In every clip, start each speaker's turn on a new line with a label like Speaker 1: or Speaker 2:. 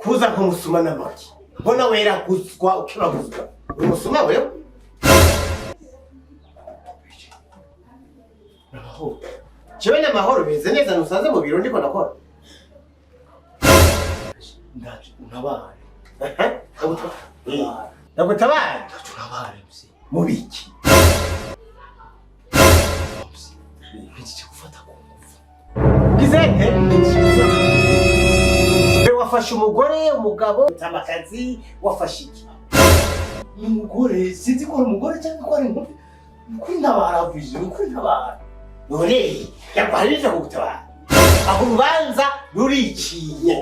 Speaker 1: kuza kumusuma n'amaki mbona wera guswa ukibaguzwa umusuma wewe naho jewe n'amahoro beze neza nusanze mu biro ndiko nakora
Speaker 2: ndaje unabare
Speaker 1: nagutabara
Speaker 2: tunabare msi
Speaker 1: mubiki
Speaker 2: ngiye gufata ku ngufu
Speaker 1: gizente wafashe umugore umugabo tamakazi wafashe iki
Speaker 2: umugore sinzi ko umugore cyangwa ko ari nkumi kuri ntabaravije kuri ntabara
Speaker 1: none yakwarije kugutabara aho urubanza ruriciye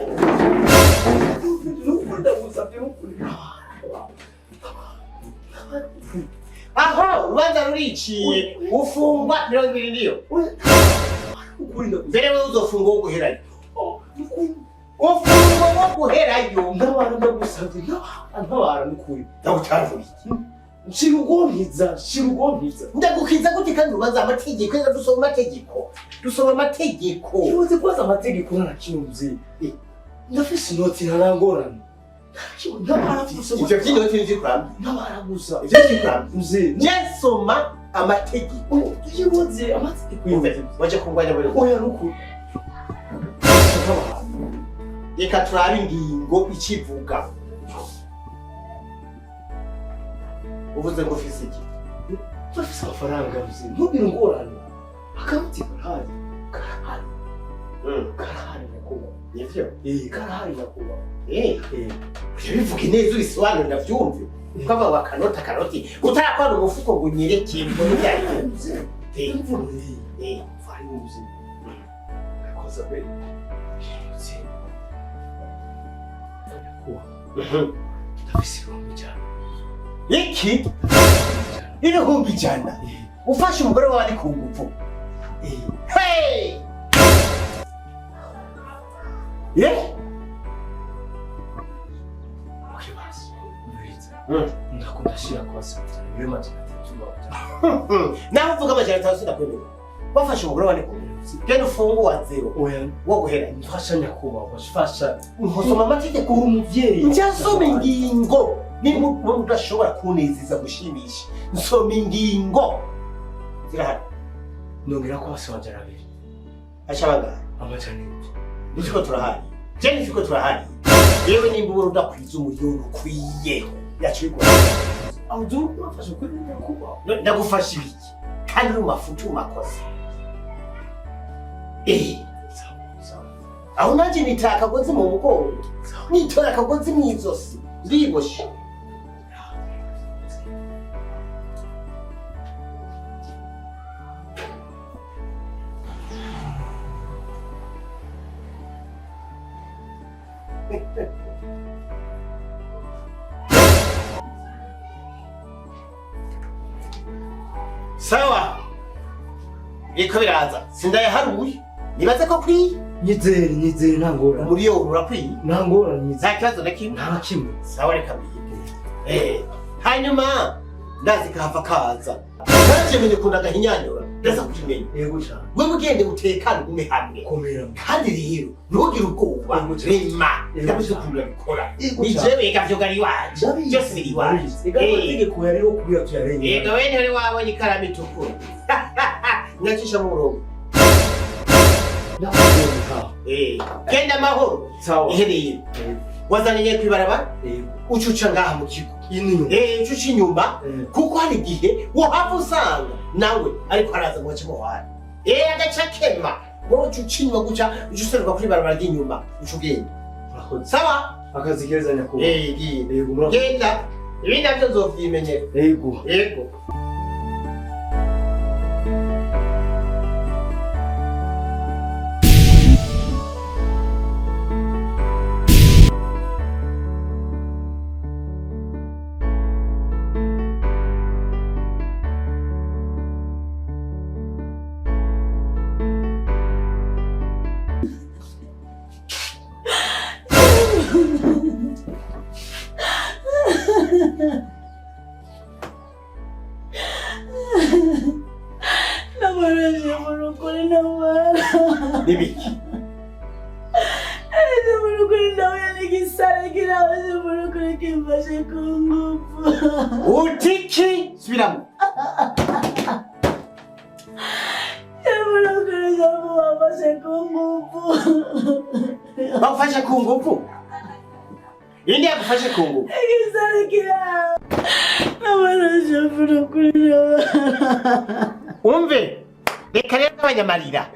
Speaker 1: aho urubanza ruriciye ufungwa 20 niyo mbere wewe uzofungwa wo guherayo ufungwa wo guherayo
Speaker 2: ndabara ndagusabye ntabara n'ukuri
Speaker 1: ndagutavuye
Speaker 2: Shirugompiza
Speaker 1: ndagukiza gute kandi urubanza amategeko reka dusoma amategeko
Speaker 2: uzi kwaza amategeko narakimuze ndafise inoti narangorana
Speaker 1: ivyo vy'inoti nivyikuramba
Speaker 2: ntabara gusa
Speaker 1: ivyo vyikuramba
Speaker 2: mzee
Speaker 1: jesoma amategeko
Speaker 2: tuyiboze amategeko
Speaker 1: yumve waje kungwanya buri
Speaker 2: oya n'ukuri
Speaker 1: reka turabe ingingo ikivuga uvuze ngo ufise iki
Speaker 2: bafise amafaranga mzee ntubire ngorane akamuti karahari nakuba
Speaker 1: nivyo
Speaker 2: karahari nakuba
Speaker 1: bivuga neza urisobanura ndavyumve ukava wakanoti utarakora umufuko ngo unyereke mbone byagenze
Speaker 2: fari mzee nakoza be ndafise ibihumbi ijana
Speaker 1: iki ibihumbi ijana ufashe umugore wawe ari ku ngufu hey
Speaker 2: ndakunda shira kwasi niwe majana
Speaker 1: naho uvuga amajana atatu sindakwemera wafashe umugore wawe ari ku ngufu genda ufunguwa 0
Speaker 2: oya
Speaker 1: wo guhera
Speaker 2: mfasha nyakubahwa fasha
Speaker 1: nkosoma amategeko
Speaker 2: uri umuvyeyi
Speaker 1: njasoma ingingo nimba udashobora kunezeza gushimisha nsoma ingingo zirahari
Speaker 2: nongera ko bose bajana abiri
Speaker 1: ashabagara
Speaker 2: amajana
Speaker 1: niko turahari je niko turahari yewe nimba ubura udakwiza umuryono ukwiye yacigwa
Speaker 2: awudu bafashe kuri nyakubahwa
Speaker 1: ndagufasha ibiki kandi uri mafutu makosa aho nanje nitaka akagozi mu mugongo nitora akagozi mw'izosi ndiboshe sawa iko biraza sindayaharuye nibaze ko kwiye
Speaker 2: nyizere ntangora
Speaker 1: muri yo urakwiye
Speaker 2: ntangora nyizere
Speaker 1: nta kibazo na kimwe
Speaker 2: nta kimwe
Speaker 1: sawa reka mbige hanyuma ndazi kahava kaza naje menye kunda gahinyanyura ndaza kukimenya
Speaker 2: yego cyane
Speaker 1: wewe ugende utekane ugume hamwe
Speaker 2: komera
Speaker 1: kandi rero ntugire ubwoba rema ndabuze kunda bikora nijewe gavyo gari waje byose biri waje
Speaker 2: amategeko yariho kugira tuyarenge
Speaker 1: yego wene uri wabonye ikaramu itukura nyacisha mu murongo genda amahoro ihereye wazanye kwibaraba ucuca ngaha mu kigo ucuca inyuma kuko hari igihe wohava usanga nawe ariko araza mu gace muhana agaca kema wowe ucuca inyuma guca ucuserwa kuri barabara ry'inyuma uca ugenda sawa
Speaker 2: akazi keza nyakubahwa
Speaker 1: genda ibindi navyo nzovyimenyera yego
Speaker 3: Nibiki? Ese murukuri nawe yanikisare kila shefuru kuri kimfashe ku ngufu.
Speaker 1: Utiki subiramo.
Speaker 3: Shefuru kuri wamfashe ku ngufu.
Speaker 1: Bafashe ku ngufu? Indi yakufashe ku ngufu?
Speaker 3: Igisari kila. Nabona shefuru kuri.
Speaker 1: Umve. Reka rero abanyamarira.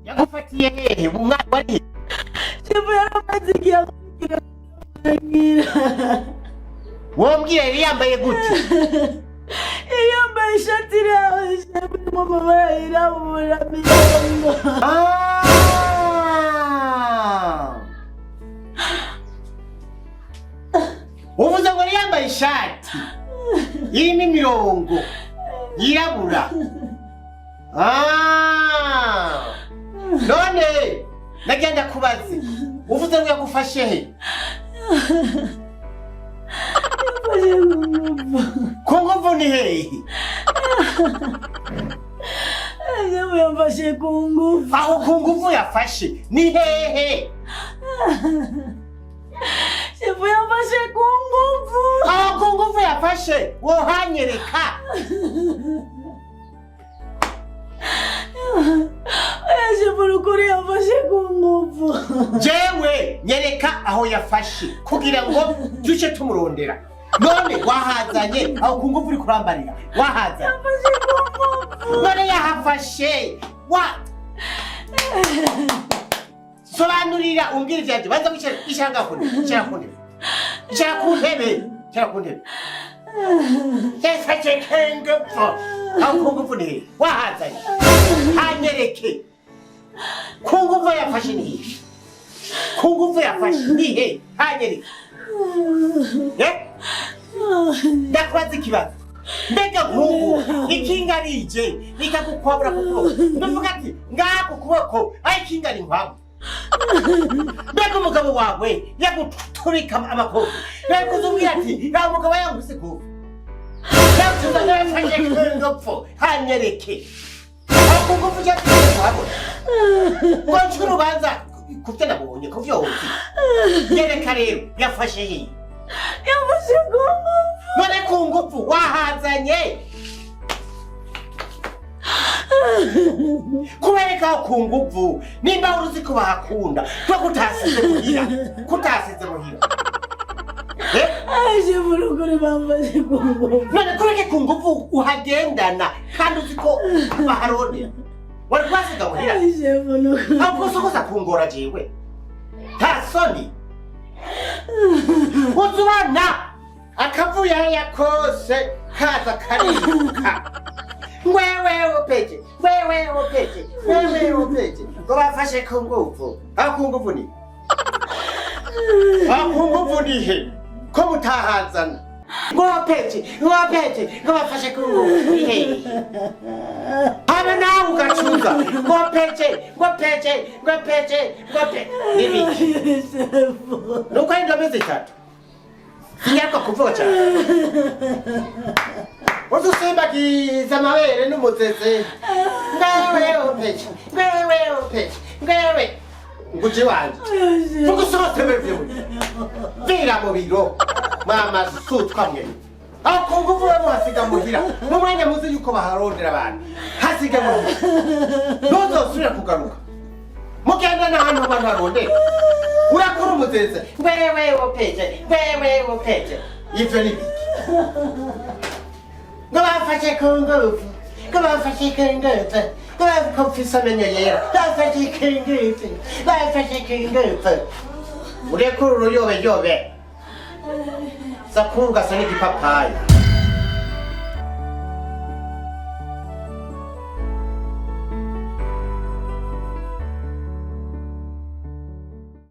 Speaker 1: Yakufatiye hehe umwana wari?
Speaker 3: Shefu yaramaze igihe kugira.
Speaker 1: Wombwira yari yambaye gute?
Speaker 3: Yambaye ishati iriho shefu irimo amabara yirabura mirongo.
Speaker 1: Uvuze ngo yari yambaye ishati irimo imirongo yirabura. None nagenda kubaze uvuze ngo yakufashe he? Ku ngufu ni hehe?
Speaker 3: Shefu yamfashe ku ngufu.
Speaker 1: Aho ku ngufu yafashe ni hehe?
Speaker 3: Shefu yamfashe ku ngufu.
Speaker 1: Aho ku ngufu yafashe wohanyereka.
Speaker 3: Shefu kuri yamfashe ku ngufu.
Speaker 1: Jewe nyereka aho yafashe kugira ngo duce tumurondera. None wahazanye aho ku ngufu uri kurambarira wahazanye.
Speaker 3: Yamfashe ku ngufu.
Speaker 1: None yahafashe wa sobanurira umbwira ibyaje banza kwicara ku ntebe. Icara ku ntebe. Yafashe ku ngufu. Aho ku ngufu ni wahazanye. Hanyereke. Ku ngufu yafashe ni ku ngufu yafashe ni hanyereke. Ndakwaza ikibazo. Mbega nk'ubu ikinga rije rikagukwabura kuko ndavuga ati ngako kuboko ayi kinga ni nkwabu. Mbega umugabo wawe yaguturika amakofi yakuzubwira ati nta mugabo yanguse ko yakuza yafashe kungopfo hanyereke ako ngufu cyatse kwabona ngo cyurubanza kufite nabonye ko byose yereka rero yafashe he?
Speaker 3: Yamfashe ku ngufu.
Speaker 1: None ku ngufu wahazanye kubereka ku ngufu nimba uruzi ko bahakunda ko kutasize muhira
Speaker 3: Shefu kuri bamfashe ku ngufu.
Speaker 1: none kureke ku ngufu uhagendana kandi uzi ko baharondera wari kwasiga muhira
Speaker 3: Shefu
Speaker 1: ahubwo sokoza kungora jewe nta soni uzubana akavuya kose kaza kariruka wewe upeje ngo bafashe ku ngufu. Aho ku ngufu ni he ko mutahazana ngo peje ngo bafashe ku ngufu ni he? Haba nawe ugacuza ngo peje nibiki nuko ari ndameze cyane nyako kuvuga cyane uzusimbagiza amabere n'umuzeze ngwewe nguji wanje tugusohote bevyewe vira mu biro mama sutwa mwe aho ku ngufu we muhasiga muhira mu mwanya muzi yuko baharondera abantu hasiga muhira ntuzosubira kugaruka mugenda n'ahantu abantu harondera urakora umuzeze ngwewe peje ivyo ni biki ngo bafashe ku ngufu ngo bafise amenyo yera bafashe ku ngufu urekura uruyobe sakunga sa n'igipapayi.